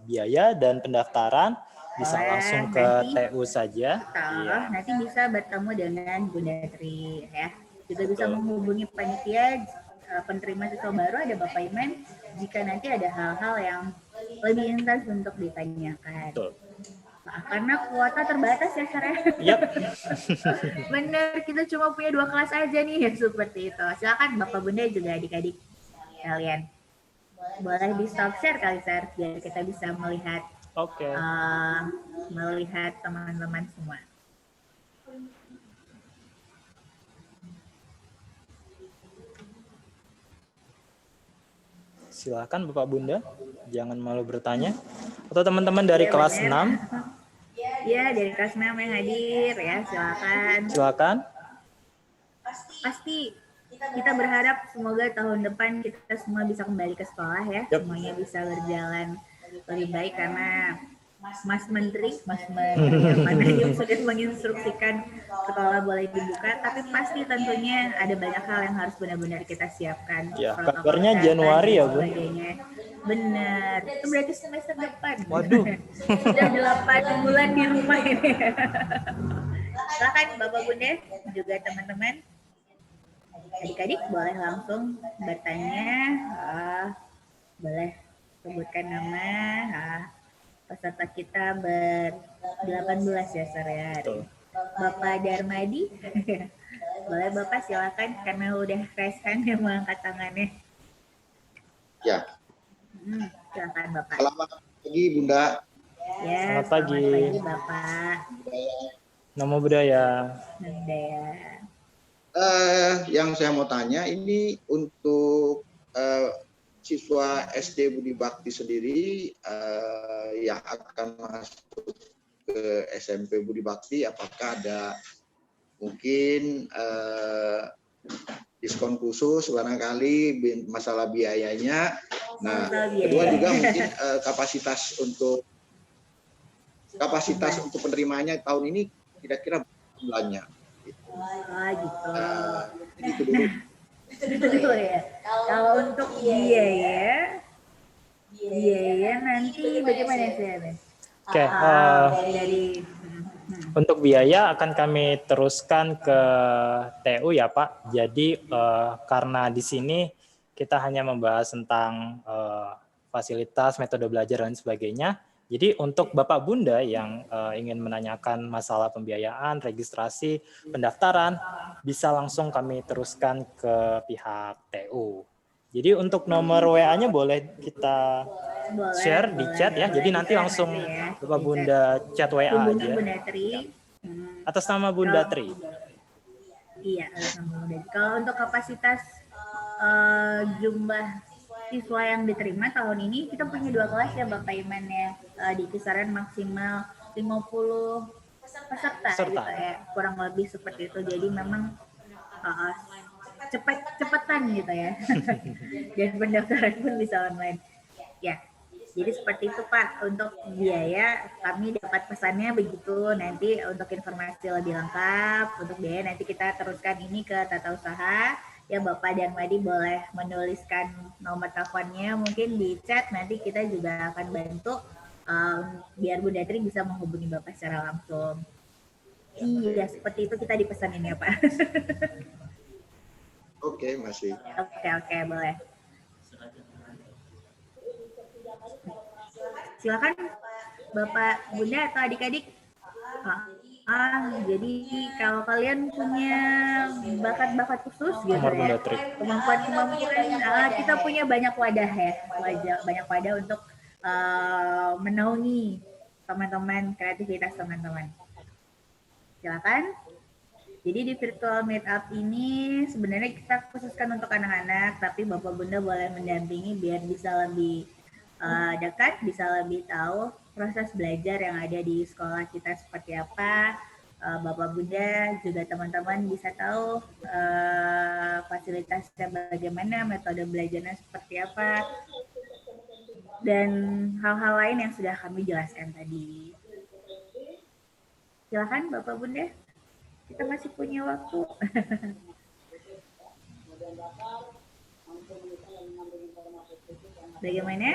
biaya dan pendaftaran, bisa langsung ke TU saja. Iya.
Nanti bisa bertemu dengan Bunda Tri ya. Juga bisa
Betul.
menghubungi panitia penerima siswa baru, ada Bapak Iman, jika nanti ada hal-hal yang lebih intens untuk ditanyakan.
Betul.
Nah, karena kuota terbatas ya, Sar.
Yap.
Bener, kita cuma punya 2 kelas aja nih ya, seperti itu. Silakan Bapak Bunda juga adik-adik kalian. Boleh di stop share kali, Sar, biar kita bisa melihat
Oke.
melihat teman-teman semua.
Silakan Bapak Bunda, jangan malu bertanya. Atau teman-teman dari kelas 6.
Iya, dari kelas 6 yang hadir ya, silakan.
Silakan.
Pasti kita berharap semoga tahun depan kita semua bisa kembali ke sekolah ya.
Yep.
Semuanya bisa berjalan lebih baik karena Mas Menteri yang sudah menginstruksikan sekolah boleh dibuka, tapi pasti tentunya ada banyak hal yang harus benar-benar kita siapkan.
Ya, kabarnya Januari ya, Bu.
Benar, itu berarti semester depan.
Waduh.
Sudah 8 bulan di rumah ini. Silakan Bapak Bunda, juga teman-teman, adik-adik boleh langsung bertanya, boleh sebutkan nama, peserta kita ber-18 ya, Sar ya. Bapak Darmadi, boleh Bapak silakan karena udah raise hand yang mengangkat tangannya.
Ya.
Silakan Bapak.
Selamat pagi Bunda.
Ya,
selamat pagi
Bapak.
Namo Buddhaya.
Yang saya mau tanya ini untuk siswa SD Budi Bakti sendiri yang akan masuk ke SMP Budi Bakti, apakah ada mungkin diskon khusus barangkali masalah biayanya. Nah, kedua juga mungkin kapasitas untuk penerimanya tahun ini kira-kira jumlahnya.
Gitu. Itu dulu ya. Kalau untuk biaya nanti bagaimana sih?
Oke. Untuk biaya akan kami teruskan ke TU ya Pak. Jadi karena di sini kita hanya membahas tentang fasilitas, metode belajar dan sebagainya. Jadi untuk Bapak Bunda yang ingin menanyakan masalah pembiayaan, registrasi, pendaftaran, bisa langsung kami teruskan ke pihak TU. Jadi untuk nomor WA-nya boleh kita share di chat ya. Jadi nanti langsung Bapak Bunda chat WA aja. Atas nama Bunda Tri.
Iya, atas nama Bunda Tri. Kalau untuk kapasitas jumlah siswa yang diterima tahun ini, kita punya 2 kelas ya Bapak Iman ya, di kisaran maksimal 50 peserta. Gitu ya, kurang lebih seperti itu. Jadi memang cepetan gitu ya. Dan pendaftaran pun bisa online. Ya, jadi seperti itu Pak. Untuk biaya kami dapat pesannya begitu. Nanti untuk informasi lebih lengkap untuk biaya nanti kita teruskan ini ke Tata Usaha. Ya Bapak dan Madi boleh menuliskan nomor teleponnya mungkin di chat, nanti kita juga akan bantu biar Bunda Tri bisa menghubungi Bapak secara langsung. Iya, seperti itu kita dipesanin ya Pak.
Oke, masih.
Oke, boleh. Silakan Bapak, Bunda atau adik-adik. Jadi kalau kalian punya bakat-bakat khusus gitu ya, kemampuan kita punya banyak wadah ya, banyak wadah untuk menaungi teman-teman, kreativitas teman-teman. Silakan. Jadi di virtual meetup ini sebenarnya kita khususkan untuk anak-anak, tapi Bapak Bunda boleh mendampingi biar bisa lebih dekat, bisa lebih tahu proses belajar yang ada di sekolah kita seperti apa. Bapak Bunda juga teman-teman bisa tahu fasilitasnya bagaimana, metode belajarnya seperti apa, dan hal-hal lain yang sudah kami jelaskan tadi. Silakan Bapak Bunda. Kita masih punya waktu. Bagaimana?